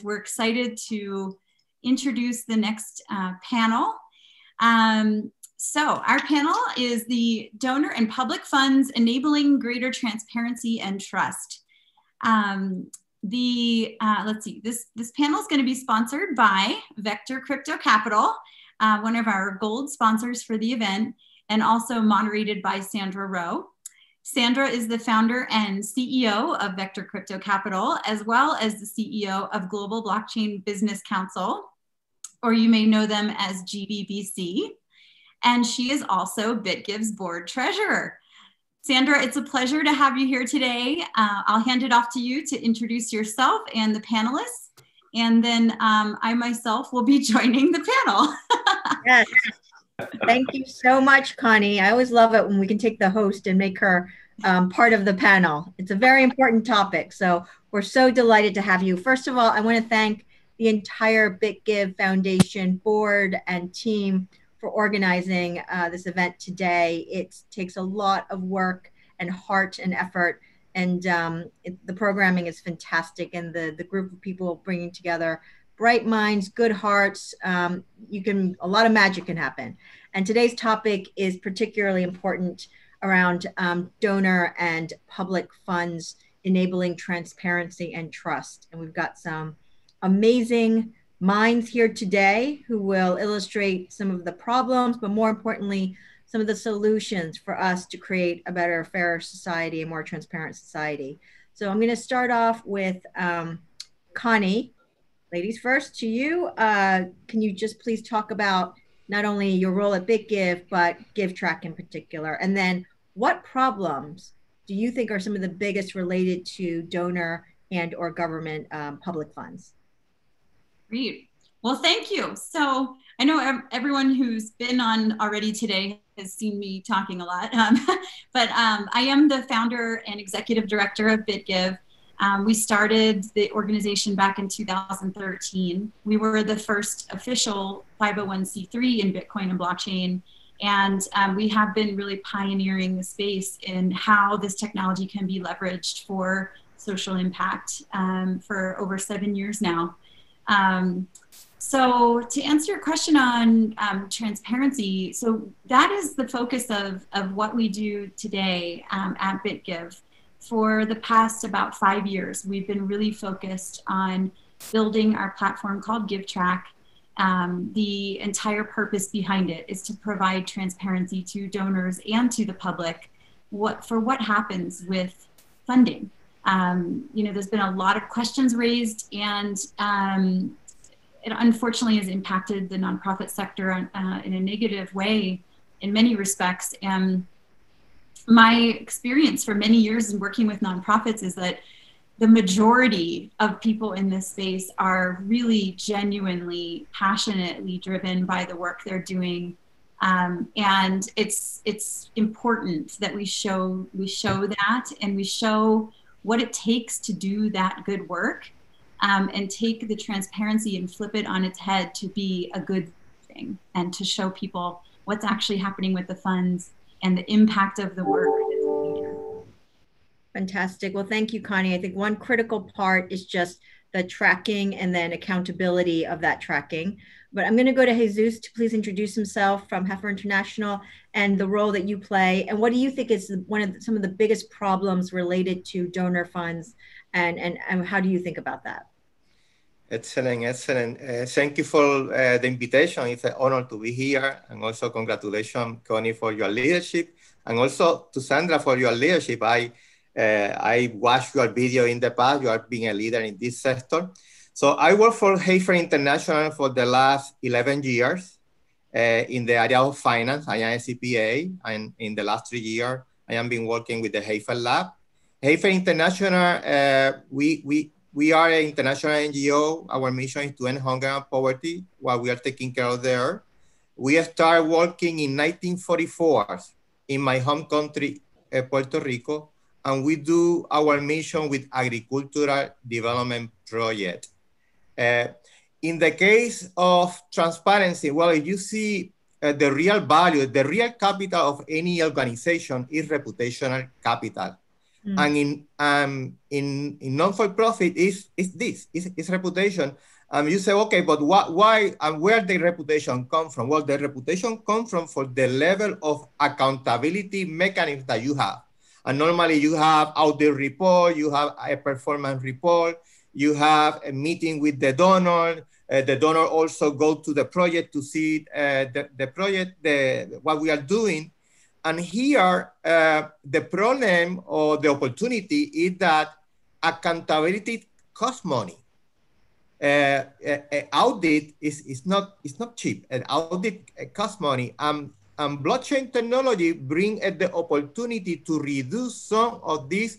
We're excited to introduce the next panel. So our panel is the Donor and Public Funds Enabling Greater Transparency and Trust. Let's see, this panel is going to be sponsored by Vector Crypto Capital, one of our gold sponsors for the event, and also moderated by Sandra Rowe. Sandra is the founder and CEO of Vector Crypto Capital, as well as the CEO of Global Blockchain Business Council, or you may know them as GBBC. And she is also BitGive's board treasurer. Sandra, it's a pleasure to have you here today. I'll hand it off to you to introduce yourself and the panelists, and then I myself will be joining the panel. Yes. Thank you so much, Connie. I always love it when we can take the host and make her part of the panel. It's a very important topic, so we're so delighted to have you. First of all, I want to thank the entire BitGive Foundation board and team for organizing this event today. It takes a lot of work and heart and effort, and the programming is fantastic, and the group of people bringing together bright minds, good hearts, a lot of magic can happen. And today's topic is particularly important around donor and public funds enabling transparency and trust. And we've got some amazing minds here today who will illustrate some of the problems, but more importantly, some of the solutions for us to create a better, fairer society, a more transparent society. So I'm going to start off with Connie. Ladies first, to you. Can you just please talk about not only your role at BitGive, but GiveTrack in particular? And then what problems do you think are some of the biggest related to donor and or government public funds? Great. Well, thank you. So I know everyone who's been on already today has seen me talking a lot, but I am the founder and executive director of BitGive. We started the organization back in 2013. We were the first official 501c3 in Bitcoin and blockchain. And we have been really pioneering the space in how this technology can be leveraged for social impact for over 7 years now. So to answer your question on transparency, so that is the focus of what we do today at BitGive. For the past about 5 years, we've been really focused on building our platform called GiveTrack. The entire purpose behind it is to provide transparency to donors and to the public for what happens with funding. There's been a lot of questions raised, and it unfortunately has impacted the nonprofit sector in a negative way in many respects. And my experience for many years in working with nonprofits is that the majority of people in this space are really genuinely, passionately driven by the work they're doing. And it's important that we show that, and we show what it takes to do that good work, and take the transparency and flip it on its head to be a good thing, and to show people what's actually happening with the funds and the impact of the work that's being done. Fantastic. Well, thank you, Connie. I think one critical part is just the tracking and then accountability of that tracking. But I'm going to go to Jesus to please introduce himself from Heifer International and the role that you play. And what do you think is some of the biggest problems related to donor funds, and how do you think about that? Excellent, excellent. Thank you for the invitation. It's an honor to be here. And also congratulations, Connie, for your leadership. And also to Sandra for your leadership. I watched your video in the past. You are being a leader in this sector. So I work for Heifer International for the last 11 years in the area of finance. I am a CPA. And in the last 3 years, I have been working with the Heifer Lab. Heifer International, we are an international NGO. Our mission is to end hunger and poverty while we are taking care of there. We started working in 1944 in my home country, Puerto Rico, and we do our mission with agricultural development project. In the case of transparency, well, if you see the real value, the real capital of any organization is reputational capital. And in non-for-profit is reputation. You say, okay, but why and where the reputation come from? Well, the reputation comes from for the level of accountability mechanism that you have. And normally you have audit report, you have a performance report, you have a meeting with the donor. The donor also go to the project to see the project, what we are doing. And here, the problem or the opportunity is that accountability costs money. Audit is not cheap. An audit costs money. And blockchain technology bring the opportunity to reduce some of these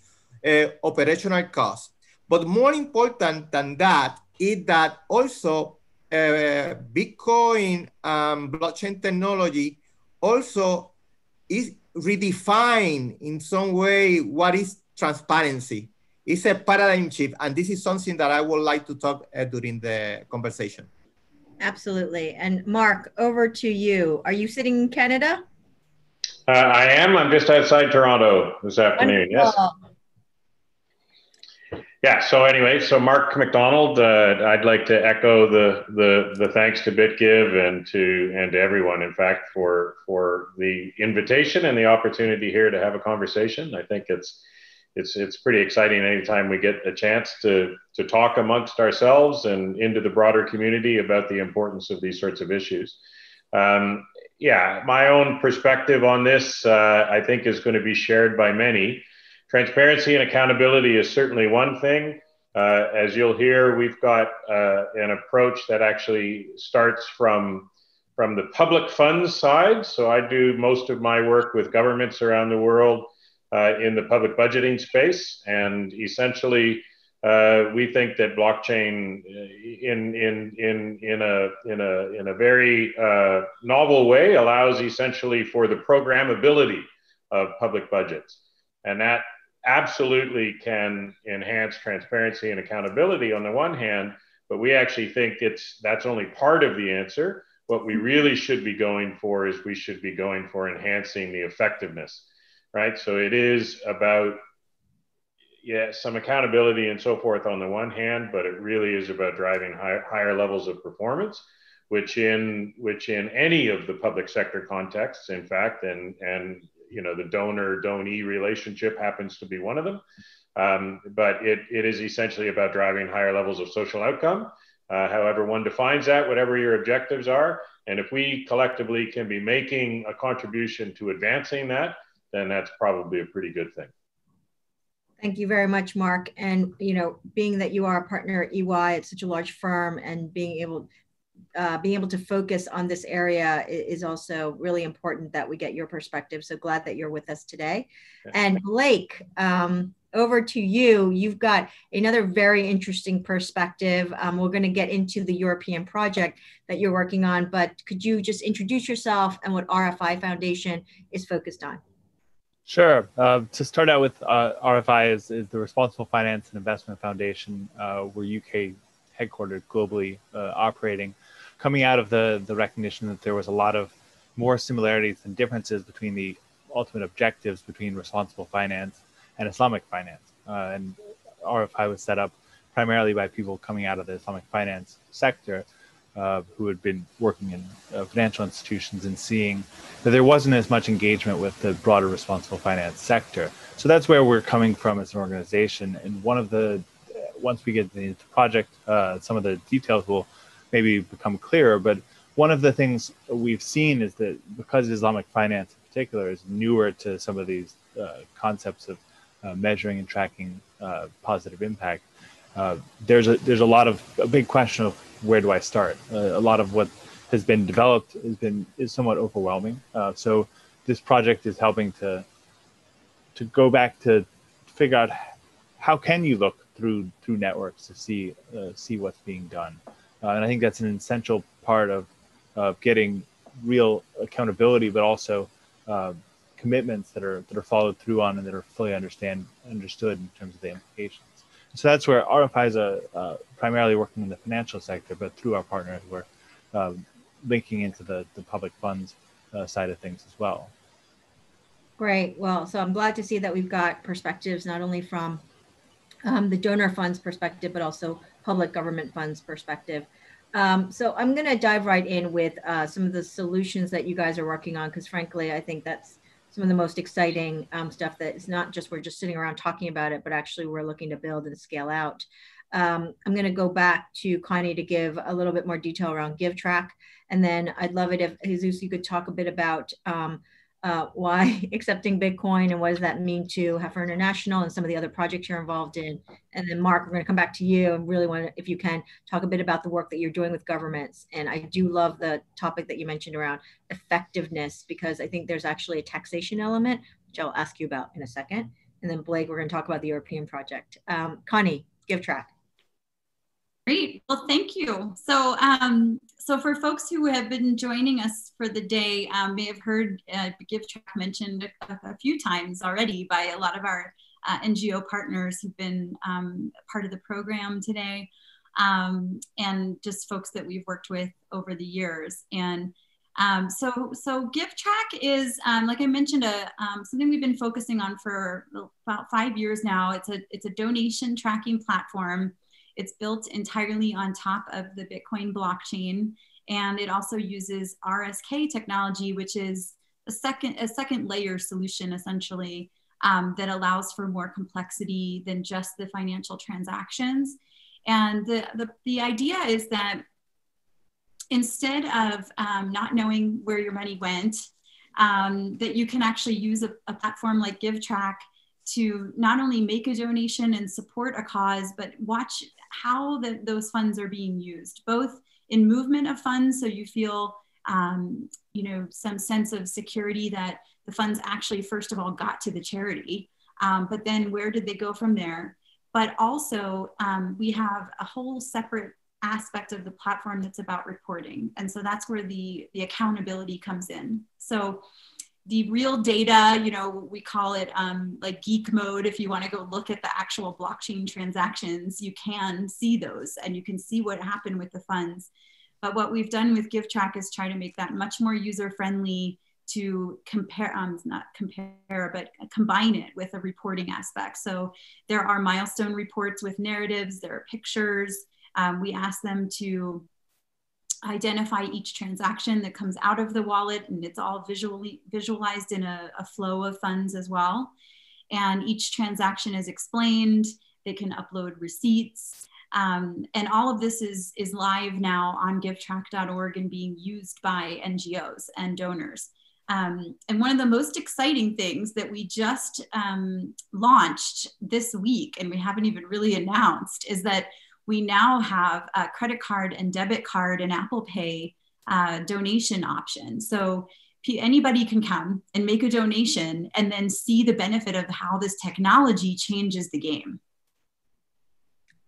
operational costs. But more important than that is that also Bitcoin blockchain technology also is redefine in some way what is transparency. It's a paradigm shift, and this is something that I would like to talk during the conversation. Absolutely. And Mark, over to you. Are you sitting in Canada? I am. I'm just outside Toronto this afternoon. Wonderful. Yes. Yeah. So anyway, so Mark McDonald, I'd like to echo the thanks to BitGive and to everyone, in fact, for the invitation and the opportunity here to have a conversation. I think it's pretty exciting anytime we get a chance to talk amongst ourselves and into the broader community about the importance of these sorts of issues. Yeah, my own perspective on this, I think, is going to be shared by many. Transparency and accountability is certainly one thing. As you'll hear, we've got an approach that actually starts from the public funds side. So I do most of my work with governments around the world in the public budgeting space, and essentially we think that blockchain in a very novel way allows essentially for the programmability of public budgets, and that absolutely can enhance transparency and accountability on the one hand, but we actually think that's only part of the answer. What we really should be going for is we should be going for enhancing the effectiveness, right? So it is about, yeah, some accountability and so forth on the one hand, but it really is about driving higher levels of performance, which in any of the public sector contexts, in fact, and you know, the donor-donee relationship happens to be one of them. But it is essentially about driving higher levels of social outcome, however one defines that, whatever your objectives are. And if we collectively can be making a contribution to advancing that, then that's probably a pretty good thing. Thank you very much, Mark. And, you know, being that you are a partner at EY, it's such a large firm, and being able to focus on this area is also really important that we get your perspective. So glad that you're with us today. Yeah. And Blake, over to you. You've got another very interesting perspective. We're going to get into the European project that you're working on, but could you just introduce yourself and what RFI Foundation is focused on? Sure. To start out with, RFI is the Responsible Finance and Investment Foundation. We're UK headquartered, globally operating, coming out of the recognition that there was a lot of more similarities than differences between the ultimate objectives between responsible finance and Islamic finance. And RFI was set up primarily by people coming out of the Islamic finance sector who had been working in financial institutions and seeing that there wasn't as much engagement with the broader responsible finance sector. So that's where we're coming from as an organization. And once we get into the project, some of the details will maybe become clearer. But one of the things we've seen is that because Islamic finance in particular is newer to some of these concepts of measuring and tracking positive impact, there's a big question of where do I start? A lot of what has been developed is somewhat overwhelming. So this project is helping to go back to figure out how can you look through networks to see what's being done. And I think that's an essential part of getting real accountability, but also commitments that are followed through on and that are fully understood in terms of the implications. So that's where RFI is primarily working in the financial sector, but through our partners, we're linking into the public funds side of things as well. Great. Well, so I'm glad to see that we've got perspectives not only from the donor funds perspective, but also public government funds perspective. So I'm going to dive right in with some of the solutions that you guys are working on, because frankly, I think that's some of the most exciting stuff that is not just we're just sitting around talking about it, but actually we're looking to build and scale out. I'm going to go back to Connie to give a little bit more detail around GiveTrack. And then I'd love it if, Jesus, you could talk a bit about why accepting Bitcoin and what does that mean to Heifer International and some of the other projects you're involved in. And then Mark, we're going to come back to you and really want to, if you can, talk a bit about the work that you're doing with governments. And I do love the topic that you mentioned around effectiveness, because I think there's actually a taxation element, which I'll ask you about in a second. And then Blake, we're going to talk about the European project. Connie, GiveTrack. Great. Well, thank you. So, so for folks who have been joining us for the day, may have heard GiveTrack mentioned a few times already by a lot of our NGO partners who've been part of the program today, and just folks that we've worked with over the years. And so GiveTrack is, like I mentioned, something we've been focusing on for about 5 years now. It's a donation tracking platform. It's built entirely on top of the Bitcoin blockchain, and it also uses RSK technology, which is a second layer solution, essentially, that allows for more complexity than just the financial transactions. And the idea is that instead of not knowing where your money went, that you can actually use a platform like GiveTrack to not only make a donation and support a cause, but watch how those funds are being used, both in movement of funds, so you feel you know, some sense of security that the funds actually, first of all, got to the charity, but then where did they go from there? But also, we have a whole separate aspect of the platform that's about reporting. And so that's where the accountability comes in. So the real data, you know, we call it like geek mode. If you want to go look at the actual blockchain transactions, you can see those and you can see what happened with the funds. But what we've done with GiveTrack is try to make that much more user-friendly to compare, not compare, but combine it with a reporting aspect. So there are milestone reports with narratives, there are pictures. We ask them to identify each transaction that comes out of the wallet, and it's all visualized in a flow of funds as well. And each transaction is explained. They can upload receipts. And all of this is live now on givetrack.org and being used by NGOs and donors. And one of the most exciting things that we just launched this week, and we haven't even really announced, is that we now have a credit card and debit card and Apple Pay donation option. So anybody can come and make a donation and then see the benefit of how this technology changes the game.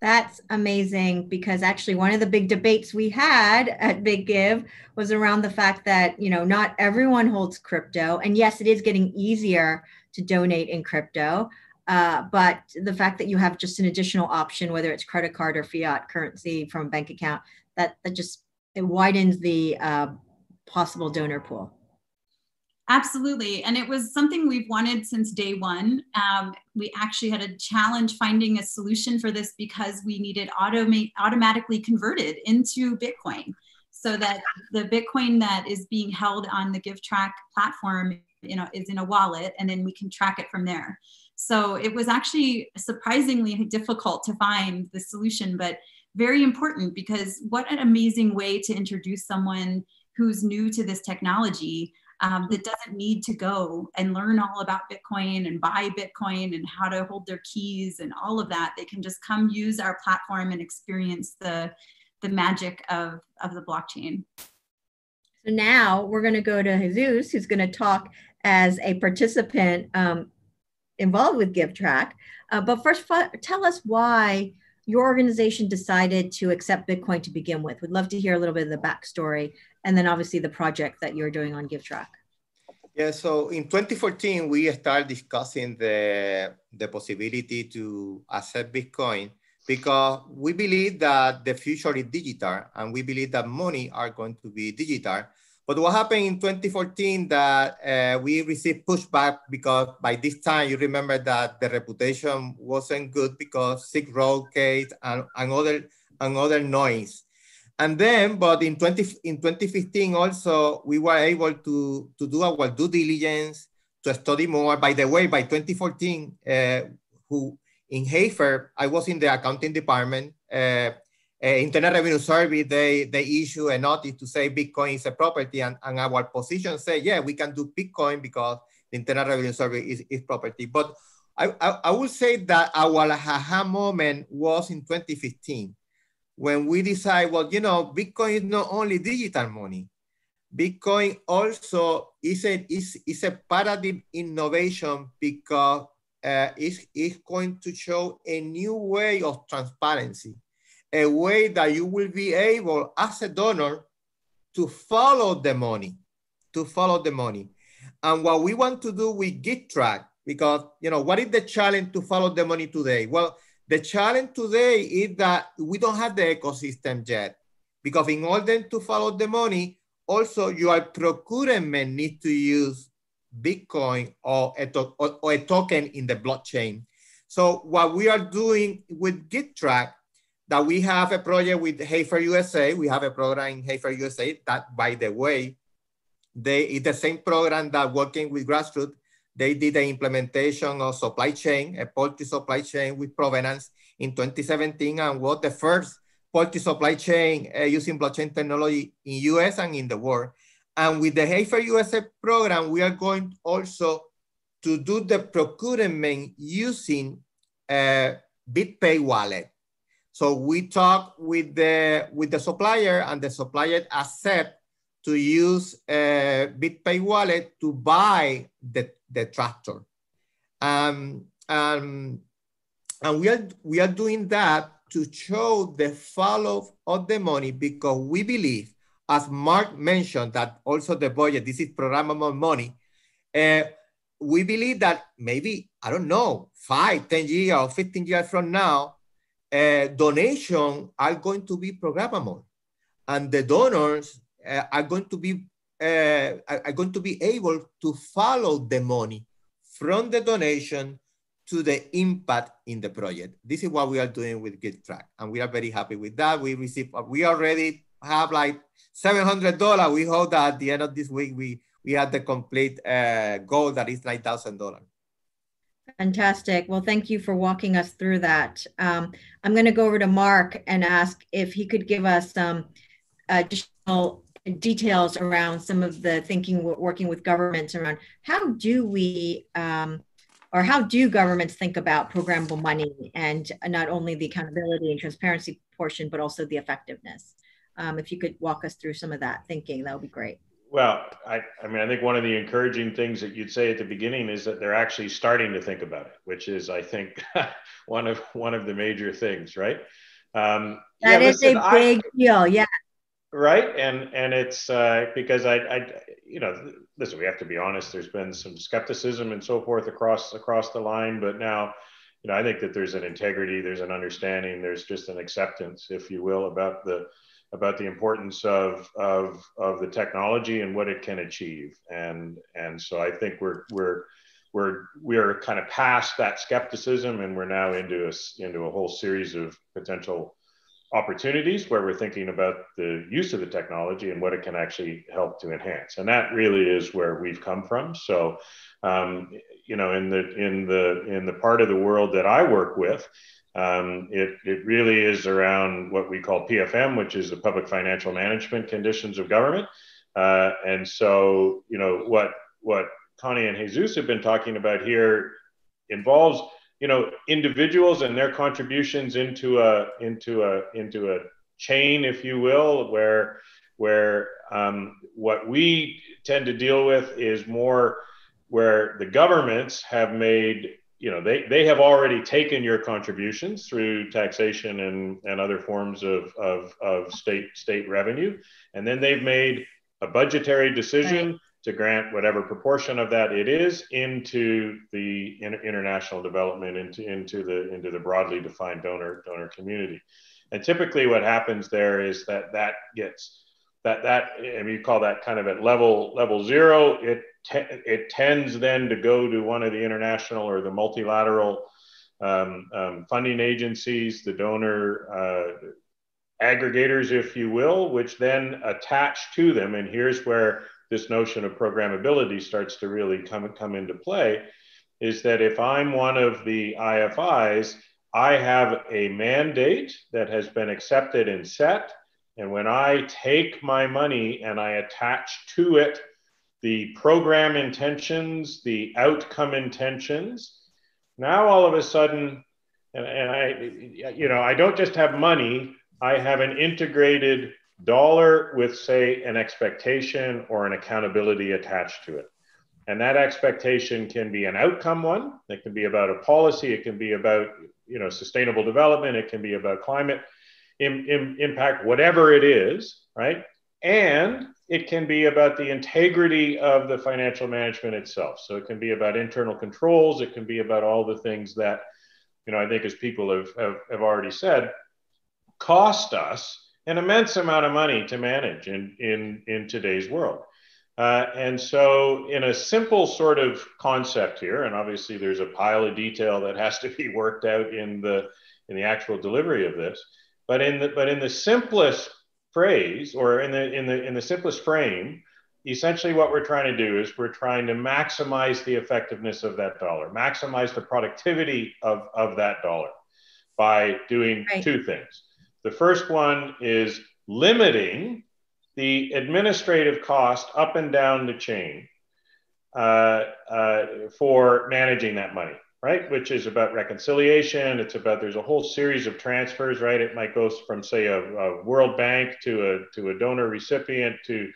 That's amazing, because actually one of the big debates we had at BitGive was around the fact that, you know, not everyone holds crypto. And yes, it is getting easier to donate in crypto. But the fact that you have just an additional option, whether it's credit card or fiat currency from a bank account, that just, it widens the possible donor pool. Absolutely. And it was something we've wanted since day one. We actually had a challenge finding a solution for this because we needed automatically converted into Bitcoin, so that the Bitcoin that is being held on the GiveTrack platform, you know, is in a wallet, and then we can track it from there. So it was actually surprisingly difficult to find the solution, but very important, because what an amazing way to introduce someone who's new to this technology, that doesn't need to go and learn all about Bitcoin and buy Bitcoin and how to hold their keys and all of that. They can just come use our platform and experience the magic of the blockchain. So now we're going to go to Jesus, who's going to talk as a participant involved with GiveTrack. But first, tell us why your organization decided to accept Bitcoin to begin with. We'd love to hear a little bit of the backstory, and then obviously the project that you're doing on GiveTrack. Yeah, so in 2014, we started discussing the possibility to accept Bitcoin, because we believe that the future is digital, and we believe that money are going to be digital. But what happened in 2014 that we received pushback because by this time, you remember that the reputation wasn't good because Silk Road case and other noise. And then, but in 2015 also, we were able to do our due diligence, to study more. By the way, by 2014, in Hafer, I was in the accounting department. Internal Revenue Service, they issue a notice to say Bitcoin is a property, and our position say, yeah, we can do Bitcoin because the Internal Revenue Service is property. But I would say that our aha moment was in 2015 when we decide, well, you know, Bitcoin is not only digital money. Bitcoin also is a paradigm innovation because it's going to show a new way of transparency, a way that you will be able as a donor to follow the money, And what we want to do with GitTrack, because, you know, what is the challenge to follow the money today? Well, the challenge today is that we don't have the ecosystem yet, because in order to follow the money, also your procurement needs to use Bitcoin or a token in the blockchain. So what we are doing with GitTrack, that we have a project with Hafer USA. We have a program in Hafer USA that, by the way, it's the same program that working with grassroots. They did the implementation of supply chain, a poultry supply chain with provenance in 2017, and was the first poultry supply chain using blockchain technology in US and in the world. And with the Hafer USA program, we are going also to do the procurement using BitPay wallet. So we talk with the supplier, and the supplier accept to use BitPay wallet to buy the tractor. And we are doing that to show the follow of the money, because we believe, as Mark mentioned, that also the budget, this is programmable money. We believe that maybe, I don't know, 5, 10 years or 15 years from now, donations are going to be programmable, and the donors are going to be able to follow the money from the donation to the impact in the project. This is what we are doing with GitTrack, and we are very happy with that. We already have like $700. We hope that at the end of this week we have the complete goal that is $9,000. Fantastic. Well, thank you for walking us through that. I'm going to go over to Mark and ask if he could give us some additional details around some of the thinking, working with governments around how do we, or how do governments think about programmable money, and not only the accountability and transparency portion, but also the effectiveness. If you could walk us through some of that thinking, that would be great. Well, I mean, I think one of the encouraging things that you'd say at the beginning is that they're actually starting to think about it, which is, I think, one of the major things, right? That is a big deal, yeah. Right, and it's because you know, listen, we have to be honest. There's been some skepticism and so forth across the line, but now, you know, I think that there's an integrity, there's an understanding, there's just an acceptance, if you will, about the importance of the technology and what it can achieve, and so I think we're kind of past that skepticism, and we're now into a whole series of potential opportunities where we're thinking about the use of the technology and what it can actually help to enhance, and that really is where we've come from. So, you know, in the part of the world that I work with, it really is around what we call PFM, which is the public financial management conditions of government. And so, you know, what Connie and Jesus have been talking about here involves, you know, individuals and their contributions into a chain, if you will, where what we tend to deal with is more where the governments have made, you know, they have already taken your contributions through taxation and other forms of state revenue, and then they've made a budgetary decision, right, to grant whatever proportion of that it is into the international development, into the broadly defined donor community. And typically what happens there is that gets you call that kind of at level zero, it tends then to go to one of the international or the multilateral funding agencies, the donor aggregators, if you will, which then attach to them. And here's where this notion of programmability starts to really come into play, is that if I'm one of the IFIs, I have a mandate that has been accepted and set. And when I take my money and I attach to it the program intentions, the outcome intentions, now all of a sudden, and I don't just have money, I have an integrated dollar with, say, an expectation or an accountability attached to it. And that expectation can be an outcome one. It can be about a policy. It can be about, sustainable development. It can be about climate impact, whatever it is, right? And it can be about the integrity of the financial management itself. So it can be about internal controls. It can be about all the things that, I think as people have already said, cost us an immense amount of money to manage in today's world. And so in a simple sort of concept here, and obviously there's a pile of detail that has to be worked out in the actual delivery of this, but in the simplest phrase, or in the simplest frame, essentially what we're trying to do is we're trying to maximize the effectiveness of that dollar, maximize the productivity of that dollar by doing two things. The first one is limiting the administrative cost up and down the chain for managing that money, right? Which is about reconciliation. It's about, there's a whole series of transfers, right? It might go from, say, a World Bank to a donor recipient to,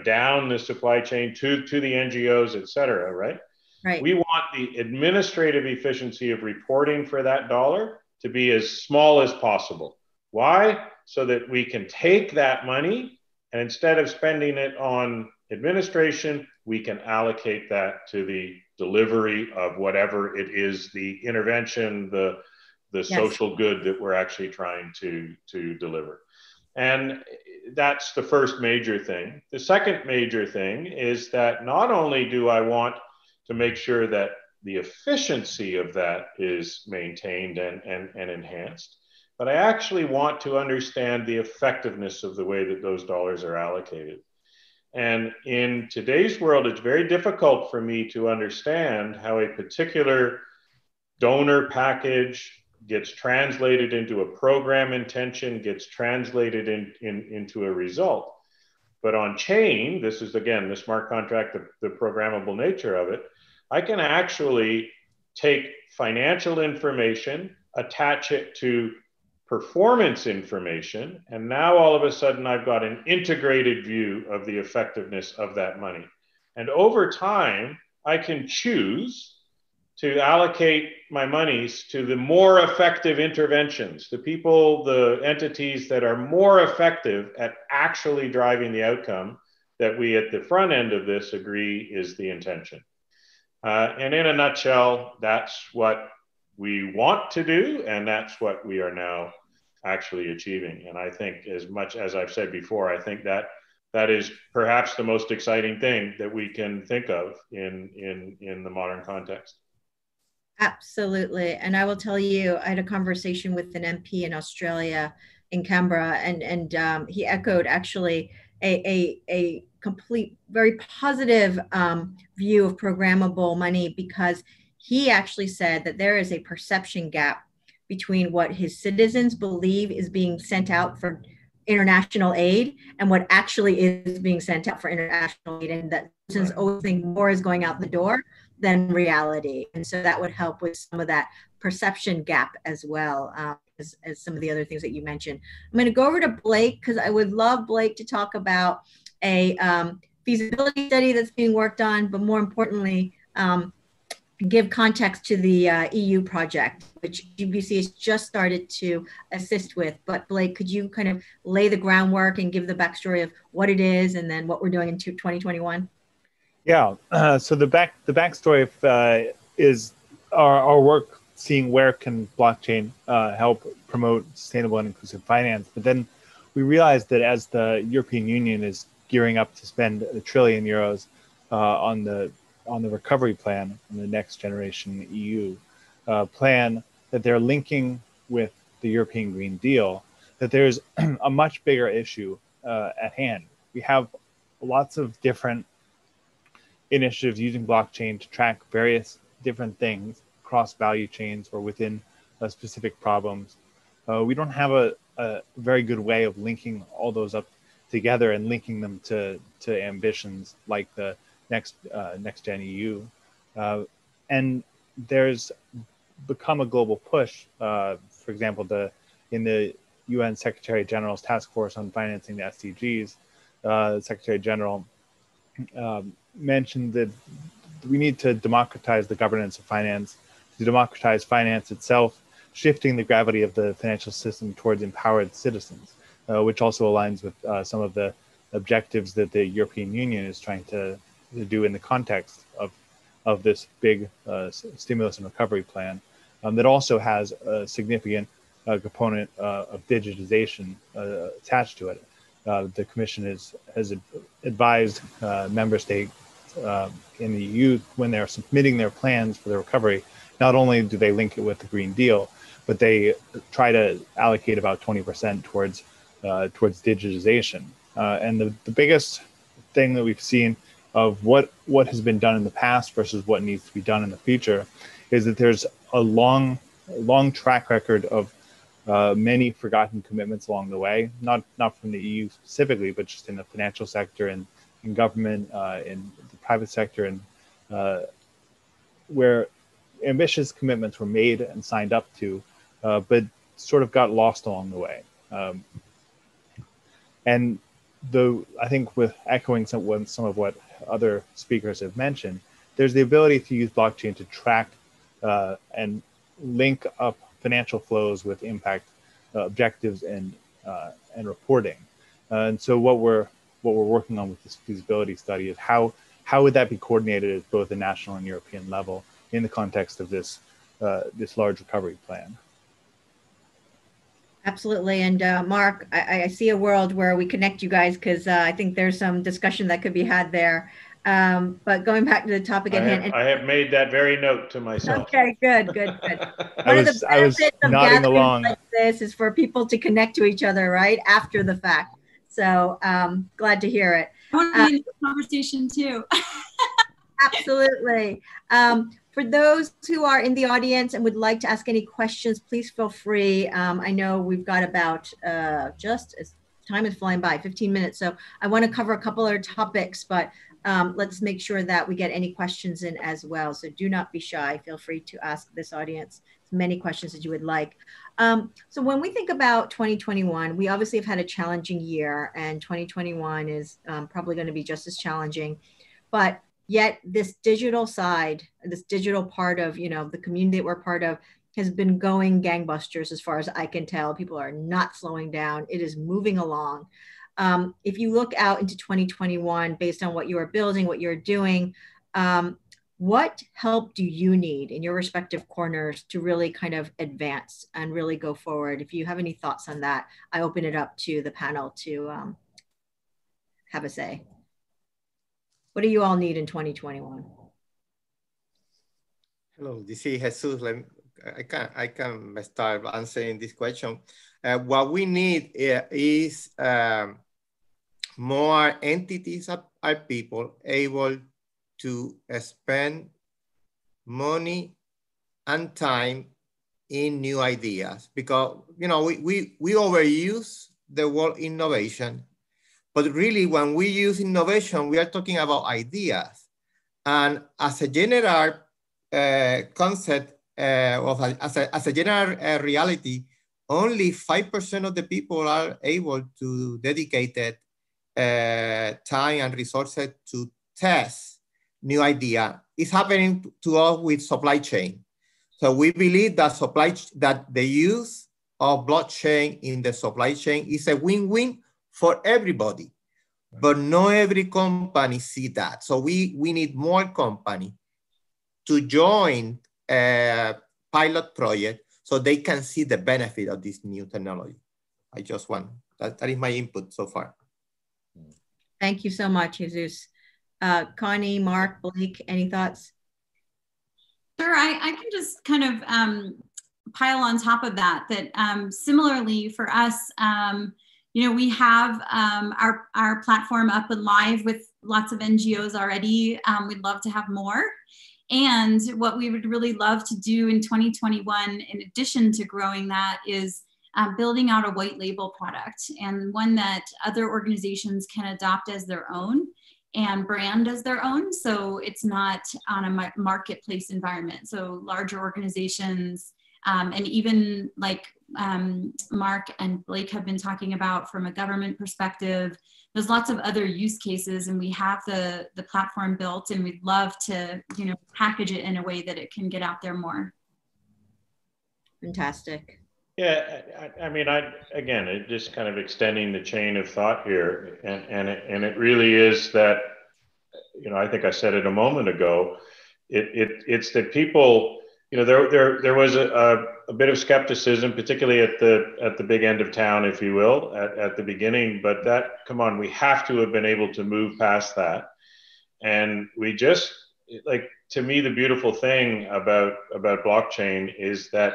down the supply chain to the NGOs, et cetera, right? Right. We want the administrative efficiency of reporting for that dollar to be as small as possible. Why? So that we can take that money, and instead of spending it on administration, we can allocate that to the delivery of whatever it is, the intervention, the social good that we're actually trying to deliver. And that's the first major thing. The second major thing is that not only do I want to make sure that the efficiency of that is maintained and enhanced, but I actually want to understand the effectiveness of the way that those dollars are allocated. And in today's world, it's very difficult for me to understand how a particular donor package gets translated into a program intention, gets translated into a result. But on chain, this is, again, the smart contract, the programmable nature of it, I can actually take financial information, attach it to performance information, and now all of a sudden I've got an integrated view of the effectiveness of that money. And over time, I can choose to allocate my monies to the more effective interventions, the people, the entities that are more effective at actually driving the outcome that we at the front end of this agree is the intention. And in a nutshell, that's what we want to do, and that's what we are now actually achieving. And I think, as much as I've said before, I think that is perhaps the most exciting thing that we can think of in the modern context. Absolutely. And I will tell you, I had a conversation with an MP in Australia, in Canberra, and he echoed actually a complete, very positive view of programmable money, because he actually said that there is a perception gap between what his citizens believe is being sent out for international aid and what actually is being sent out for international aid, and that citizens always think more is going out the door than reality. And so that would help with some of that perception gap as well, as some of the other things that you mentioned. I'm going to go over to Blake, because I would love Blake to talk about a feasibility study that's being worked on, but more importantly, give context to the EU project, which GBC has just started to assist with. But Blake, could you kind of lay the groundwork and give the backstory of what it is and then what we're doing in 2021? Yeah, so the backstory is our work seeing where can blockchain help promote sustainable and inclusive finance. But then we realized that as the European Union is gearing up to spend €1 trillion on the recovery plan, on the next generation EU plan, that they're linking with the European Green Deal, that there's a much bigger issue at hand. We have lots of different initiatives using blockchain to track various different things across value chains or within specific problems. We don't have a very good way of linking all those up together and linking them to ambitions like the next Gen EU. And there's become a global push. For example, in the UN Secretary General's Task Force on Financing the SDGs, the Secretary General mentioned that we need to democratize the governance of finance, to democratize finance itself, shifting the gravity of the financial system towards empowered citizens, which also aligns with some of the objectives that the European Union is trying to do in the context of this big stimulus and recovery plan that also has a significant component of digitization attached to it. The Commission has advised member states in the EU when they're submitting their plans for the recovery, not only do they link it with the Green Deal, but they try to allocate about 20% towards digitization. And the biggest thing that we've seen of what has been done in the past versus what needs to be done in the future is that there's a long track record of many forgotten commitments along the way, not from the EU specifically, but just in the financial sector and in government, in the private sector, and where ambitious commitments were made and signed up to, but sort of got lost along the way. And I think with echoing some of what other speakers have mentioned, there's the ability to use blockchain to track and link up financial flows with impact objectives and reporting. And so what we're working on with this feasibility study is how would that be coordinated at both the national and European level in the context of this large recovery plan. Absolutely. And Mark, I see a world where we connect you guys because I think there's some discussion that could be had there. But going back to the topic at hand. I have made that very note to myself. Okay, good. One of the benefits of gatherings like this is for people to connect to each other, right, after the fact. So glad to hear it. I want to be in this conversation too. Absolutely. For those who are in the audience and would like to ask any questions, please feel free. I know we've got about just as time is flying by, 15 minutes. So I want to cover a couple other topics, but let's make sure that we get any questions in as well. So do not be shy. Feel free to ask this audience as many questions as you would like. So when we think about 2021, we obviously have had a challenging year, and 2021 is probably going to be just as challenging. But yet this digital side, this digital part of, the community that we're part of has been going gangbusters as far as I can tell. People are not slowing down. It is moving along. If you look out into 2021, based on what you are building, what you're doing, what help do you need in your respective corners to really kind of advance and really go forward? If you have any thoughts on that, I open it up to the panel to have a say. What do you all need in 2021? Hello, this is Jesus. I can start answering this question. What we need is more entities are people able to spend money and time in new ideas, because we overuse the word innovation. But really, when we use innovation, we are talking about ideas. And as a general concept, as a general reality, only 5% of the people are able to dedicate time and resources to test new idea. It's happening to us with supply chain. So we believe that the use of blockchain in the supply chain is a win-win for everybody, but not every company see that. So we need more company to join a pilot project so they can see the benefit of this new technology. I just want that is my input so far. Thank you so much, Jesus. Connie, Mark, Blake, any thoughts? Sure, I can just kind of pile on top of that, similarly for us, we have our platform up and live with lots of NGOs already. We'd love to have more. And what we would really love to do in 2021, in addition to growing that, is building out a white label product, and one that other organizations can adopt as their own and brand as their own. So it's not on a marketplace environment. So larger organizations, and even like Mark and Blake have been talking about from a government perspective, there's lots of other use cases, and we have the platform built, and we'd love to, package it in a way that it can get out there more. Fantastic. Yeah, I mean, again, it just kind of extending the chain of thought here, and it really is that, I think I said it a moment ago. It's that people, there was a bit of skepticism, particularly at the big end of town, if you will, at the beginning. But come on, we have to have been able to move past that, and we just, like, to me, the beautiful thing about blockchain is that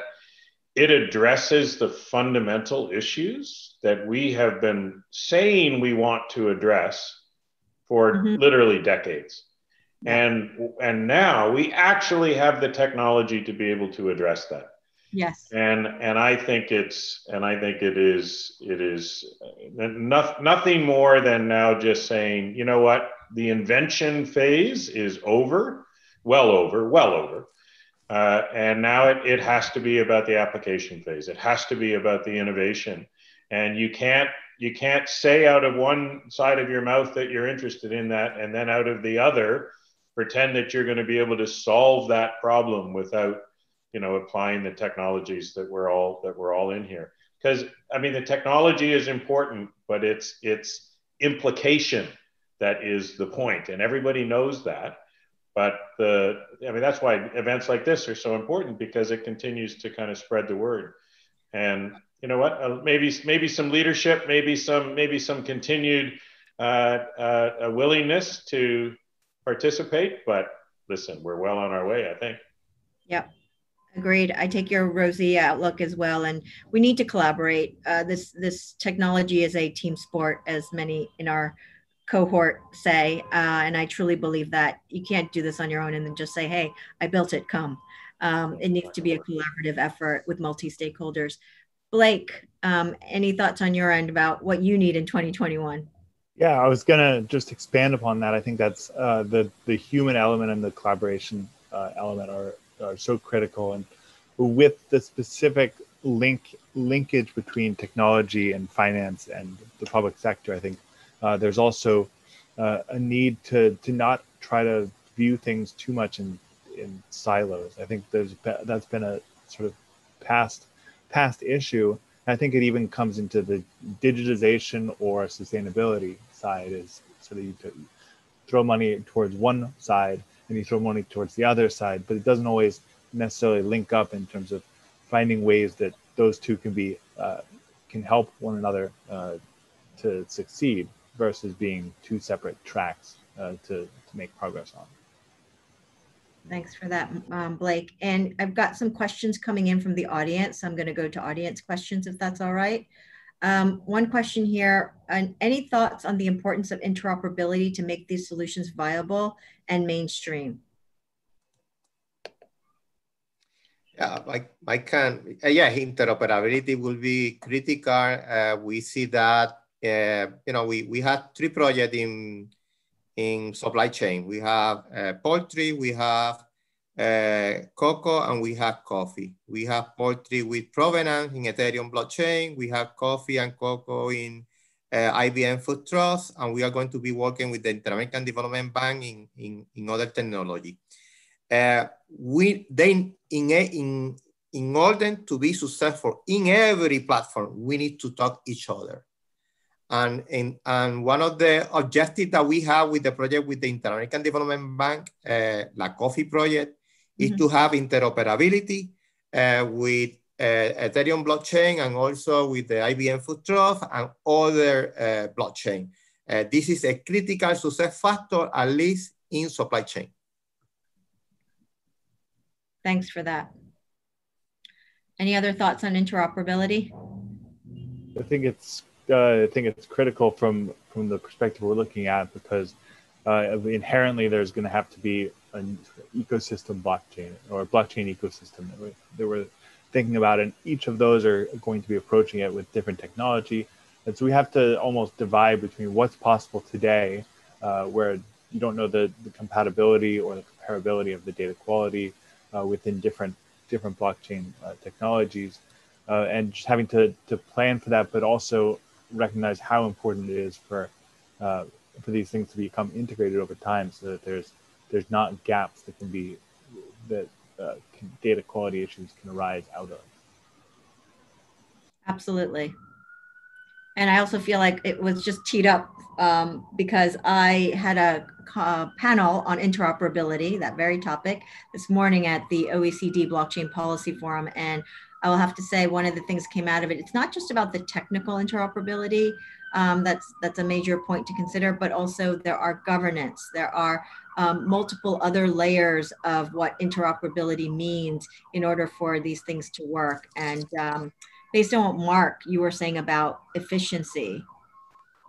it addresses the fundamental issues that we have been saying we want to address for literally decades. Yeah. And now we actually have the technology to be able to address that. Yes. And I think it is nothing more than now just saying, you know what, the invention phase is over, well over. And now it has to be about the application phase. It has to be about the innovation. And you can't say out of one side of your mouth that you're interested in that, and then out of the other, pretend that you're going to be able to solve that problem without, applying the technologies that we're all in here. Because, I mean, the technology is important, but it's implication that is the point, and everybody knows that. But that's why events like this are so important, because it continues to kind of spread the word. And you know what? Maybe some leadership, maybe some continued willingness to participate. But listen, we're well on our way, I think. Yep. Agreed. I take your rosy outlook as well, and we need to collaborate. This technology is a team sport, as many in our cohort say, and I truly believe that you can't do this on your own and then just say, hey, I built it, come. It needs to be a collaborative effort with multi-stakeholders. Blake, any thoughts on your end about what you need in 2021? Yeah, I was gonna just expand upon that. I think that's the human element and the collaboration element are so critical, and with the specific linkage between technology and finance and the public sector, I think there's also a need to not try to view things too much in silos. I think that's been a sort of past issue. I think it even comes into the digitization or sustainability side, is sort of you throw money towards one side and you throw money towards the other side, but it doesn't always necessarily link up in terms of finding ways that those two can help one another to succeed, versus being two separate tracks to make progress on. Thanks for that, Blake. And I've got some questions coming in from the audience. I'm going to go to audience questions, if that's all right. One question here, any thoughts on the importance of interoperability to make these solutions viable and mainstream? Yeah, interoperability will be critical. We see that, we had 3 projects in supply chain. We have poultry, we have cocoa, and we have coffee. We have poultry with provenance in Ethereum blockchain. We have coffee and cocoa in IBM Food Trust, and we are going to be working with the Inter-American Development Bank in other technology. In order to be successful in every platform, we need to talk each other. And one of the objectives that we have with the project with the Inter-American Development Bank, La Coffee project, is to have interoperability with Ethereum blockchain and also with the IBM Food Trust and other blockchain. This is a critical success factor, at least in supply chain. Thanks for that. Any other thoughts on interoperability? I think it's critical from the perspective we're looking at, because inherently there's going to have to be an ecosystem blockchain or a blockchain ecosystem that we're thinking about, and each of those are going to be approaching it with different technology. And so we have to almost divide between what's possible today, where you don't know the compatibility or the comparability of the data quality within different blockchain technologies, and just having to plan for that, but also recognize how important it is for these things to become integrated over time, so that there's not gaps that can be data quality issues can arise out of. Absolutely. And I also feel like it was just teed up because I had a panel on interoperability, that very topic, this morning at the OECD Blockchain Policy Forum. And I will have to say, one of the things came out of it, it's not just about the technical interoperability, that's a major point to consider, but also there are governance, there are multiple other layers of what interoperability means in order for these things to work. And based on what Mark, you were saying about efficiency,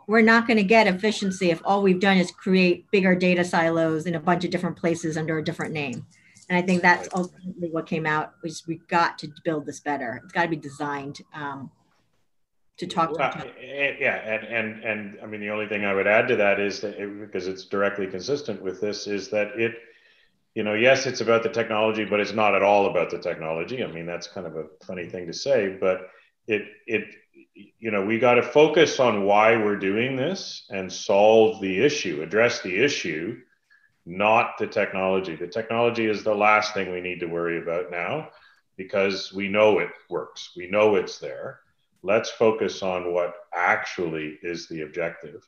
we're not going to get efficiency if all we've done is create bigger data silos in a bunch of different places under a different name. And I think that's ultimately what came out, was we've got to build this better. It's got to be designed to talk to. Yeah, and I mean, the only thing I would add to that is that because it's directly consistent with this, is that yes, it's about the technology, but it's not at all about the technology. I mean, that's kind of a funny thing to say, but we got to focus on why we're doing this and solve the issue, address the issue, not the technology. The technology is the last thing we need to worry about now, because we know it works. We know it's there. Let's focus on what actually is the objective.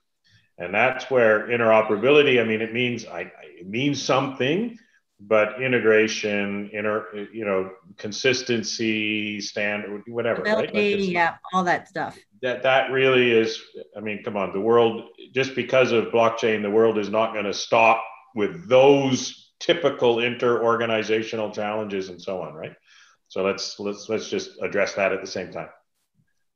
And that's where interoperability, I mean, it means something, but integration, consistency, standard, whatever, ability, right? Like yeah, all that stuff. That really is, I mean, come on, the world, just because of blockchain, the world is not going to stop with those typical inter-organizational challenges and so on, right? So let's just address that at the same time.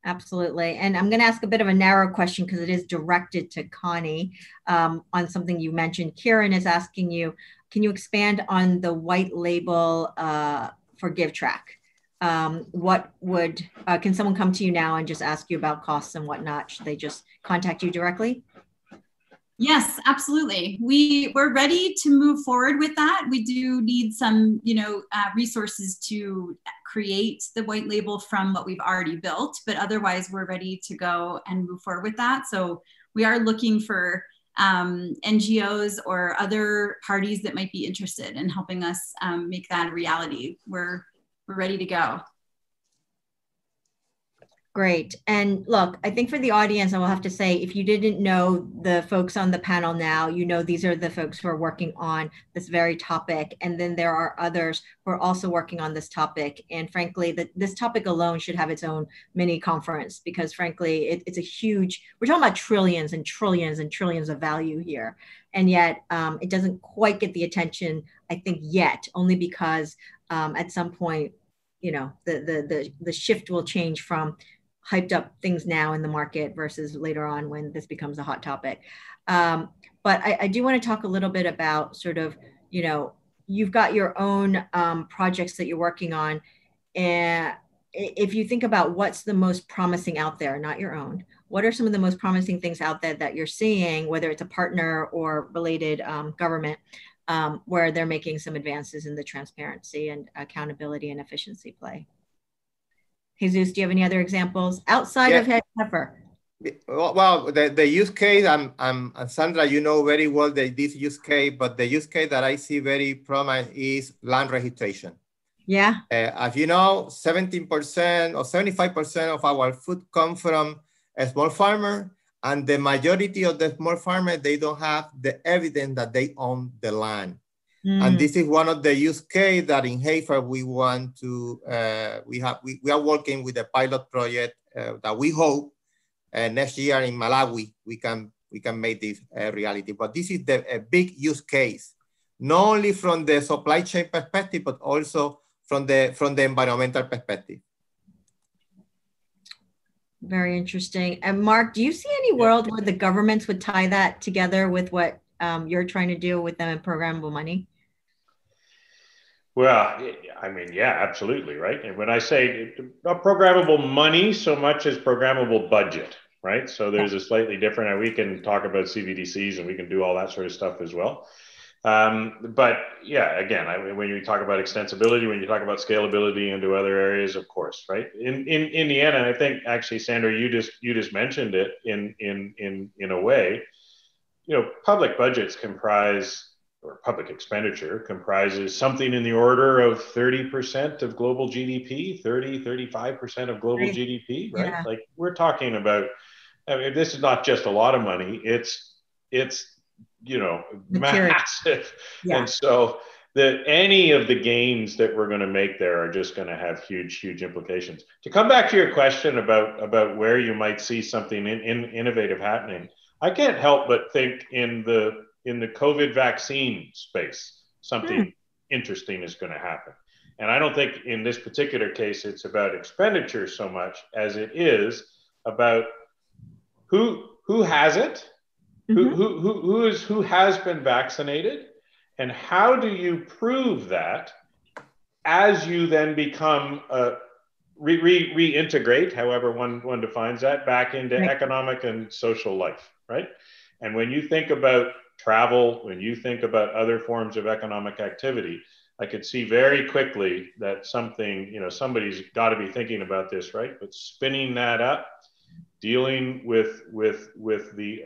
Absolutely. And I'm going to ask a bit of a narrow question because it is directed to Connie on something you mentioned. Kieran is asking you, can you expand on the white label for GiveTrack? Can someone come to you now and just ask you about costs and whatnot? Should they just contact you directly? Yes, absolutely. We're ready to move forward with that. We do need some, resources to create the white label from what we've already built, but otherwise we're ready to go and move forward with that. So we are looking for NGOs or other parties that might be interested in helping us make that a reality. We're ready to go. Great. And look, I think for the audience, I will have to say, if you didn't know the folks on the panel now, these are the folks who are working on this very topic. And then there are others who are also working on this topic. And frankly, this topic alone should have its own mini conference, because frankly, it's a huge, we're talking about trillions and trillions and trillions of value here. And yet it doesn't quite get the attention, I think, yet, only because at some point, the shift will change from hyped up things now in the market versus later on when this becomes a hot topic. But I do want to talk a little bit about sort of, you've got your own projects that you're working on. And if you think about what's the most promising out there, not your own, what are some of the most promising things out there that you're seeing, whether it's a partner or related government, where they're making some advances in the transparency and accountability and efficiency play? Jesus, do you have any other examples outside of Heifer? Well, the use case, Sandra, very well this use case, but the use case that I see very prominent is land registration. Yeah. As you know, 17% or 75% of our food come from a small farmer, and the majority of the small farmers, they don't have the evidence that they own the land. And this is one of the use case that in Hafer we want to, we are working with a pilot project that we hope next year in Malawi, we can make this a reality. But this is a big use case, not only from the supply chain perspective, but also from the environmental perspective. Very interesting. And Mark, do you see any world where the governments would tie that together with what you're trying to do with them in programmable money? Well, I mean, yeah, absolutely, right? And when I say not programmable money so much as programmable budget, right? So there's a slightly different, and we can talk about CBDCs and we can do all that sort of stuff as well. But yeah, again, I mean, when you talk about extensibility, when you talk about scalability into other areas, of course, right? In the end, and I think actually, Sandra, you just mentioned it in a way, you know, public budgets comprise, or public expenditure comprises something in the order of 30% of global GDP, 35% of global GDP, right? Yeah. Like we're talking about, I mean, this is not just a lot of money, it's you know, massive. Yeah. And so any of the gains that we're going to make there are just going to have huge implications. To come back to your question about where you might see something innovative happening, I can't help but think in the COVID vaccine space, something interesting is going to happen. And I don't think in this particular case, it's about expenditure so much as it is about who has it, who has been vaccinated, and how do you prove that as you then become reintegrate, however one defines that, back into economic and social life, right? And when you think about travel, when you think about other forms of economic activity, I could see very quickly that something, you know, somebody's got to be thinking about this, right? But spinning that up, dealing with the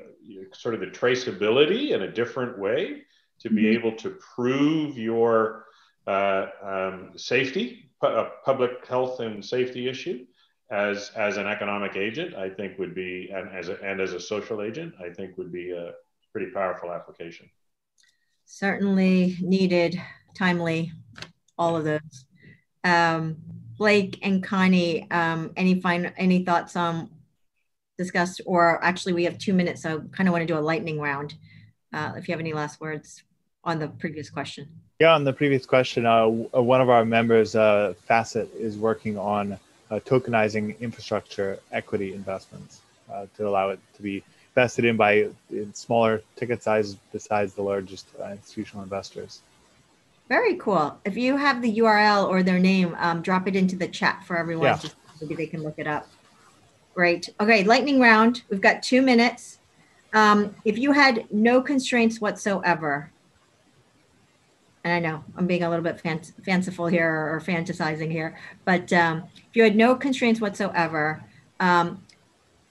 sort of the traceability in a different way to be able to prove your safety, public health and safety issue as an economic agent, I think would be, and as a social agent, I think would be a pretty powerful application. Certainly needed, timely, all of those. Blake and Connie, any thoughts on discussed, or actually we have 2 minutes, so kind of want to do a lightning round. If you have any last words on the previous question. Yeah, on the previous question, one of our members, Facet, is working on tokenizing infrastructure equity investments to allow it to be invested in smaller ticket sizes besides the largest institutional investors. Very cool. If you have the URL or their name, drop it into the chat for everyone. Yeah. Just maybe they can look it up. Great. Okay, lightning round. We've got 2 minutes. If you had no constraints whatsoever, and I know I'm being a little bit fanciful here or fantasizing here, but if you had no constraints whatsoever,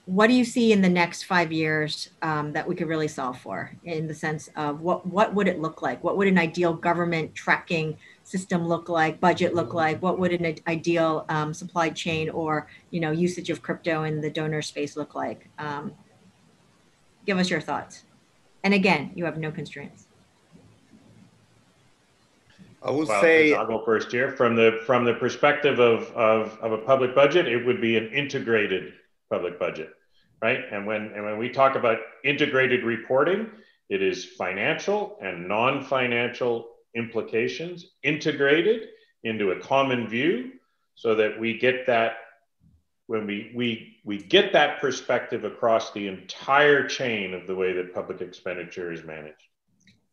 what do you see in the next 5 years that we could really solve for, in the sense of what would it look like? What would an ideal government tracking system look like, budget look like? What would an ideal supply chain or, you know, usage of crypto in the donor space look like? Give us your thoughts. And again, you have no constraints. I would say, I'll go first here. From the perspective of a public budget, it would be an integrated public budget, right? And when we talk about integrated reporting, it is financial and non-financial implications integrated into a common view, so that we get that, when we get that perspective across the entire chain of the way that public expenditure is managed.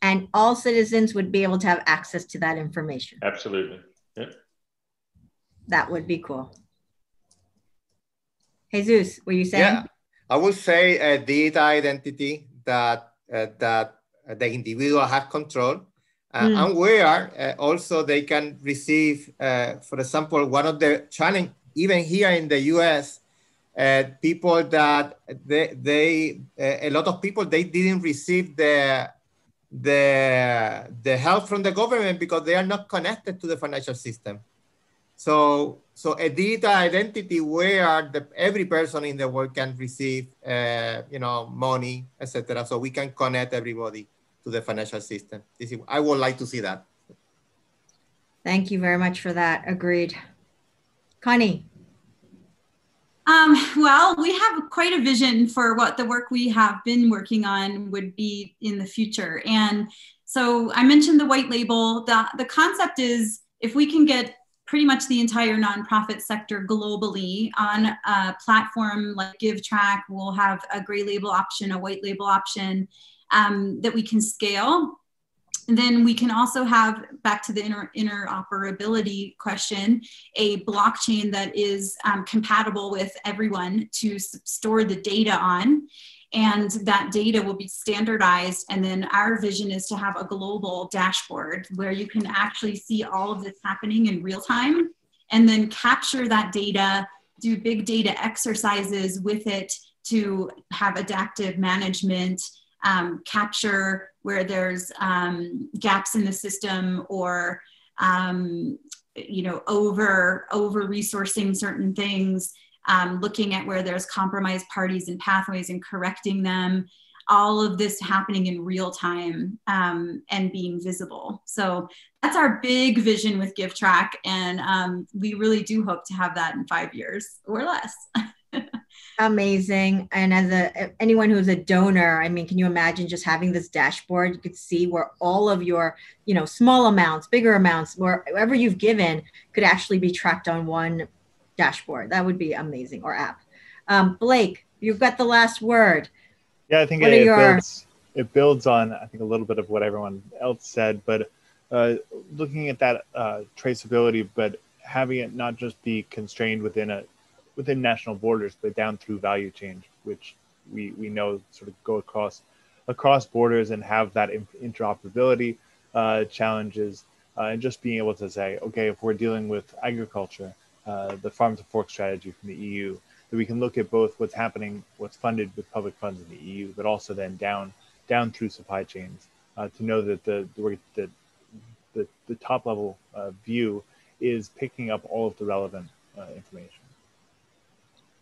And all citizens would be able to have access to that information. Absolutely. Yeah. That would be cool. Jesus, were you saying? Yeah, I would say a data identity that the individual has control, and where also they can receive, for example, one of the challenge, even here in the US, people that a lot of people, they didn't receive the help from the government because they are not connected to the financial system. So a digital identity where every person in the world can receive, money, etc. So we can connect everybody to the financial system. I would like to see that. Thank you very much for that. Agreed. Connie. Well, we have quite a vision for what the work we have been working on would be in the future. And so I mentioned the white label. The concept is if we can get pretty much the entire nonprofit sector globally on a platform like GiveTrack, we'll have a gray label option, a white label option that we can scale. And then we can also have, back to the interoperability question, a blockchain that is compatible with everyone to store the data on. And that data will be standardized. And then our vision is to have a global dashboard where you can actually see all of this happening in real time and then capture that data, do big data exercises with it to have adaptive management, capture where there's gaps in the system or over resourcing certain things, looking at where there's compromised parties and pathways and correcting them, all of this happening in real time and being visible. So that's our big vision with GiveTrack, and we really do hope to have that in 5 years or less. Amazing. And as anyone who's a donor, I mean, can you imagine just having this dashboard? You could see where all of your, small amounts, bigger amounts, wherever you've given could actually be tracked on one dashboard. That would be amazing, or app. Blake, you've got the last word. Yeah, I think it builds on, I think, a little bit of what everyone else said, but looking at that traceability, but having it not just be constrained within national borders, but down through value chain, which we know sort of go across borders and have that interoperability challenges, and just being able to say, okay, if we're dealing with agriculture, the farm to fork strategy from the EU, that we can look at both what's happening, what's funded with public funds in the EU, but also then down through supply chains, to know that the top level view is picking up all of the relevant information.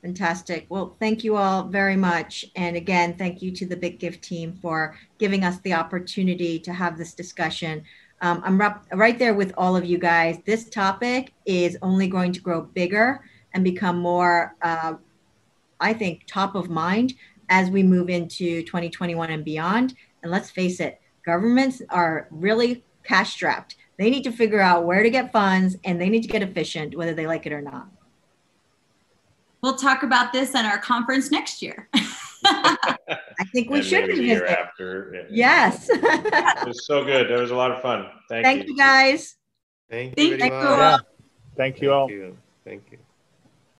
Fantastic. Well, thank you all very much. And again, thank you to the BitGive team for giving us the opportunity to have this discussion. I'm right there with all of you guys. This topic is only going to grow bigger and become more, I think, top of mind as we move into 2021 and beyond. And let's face it, governments are really cash strapped. They need to figure out where to get funds, and they need to get efficient, whether they like it or not. We'll talk about this at our conference next year. I think we should maybe the year after. Yes. It was so good. It was a lot of fun. Thank you. Thank you, guys. Thank you very much. Yeah. Thank you all. Thank you.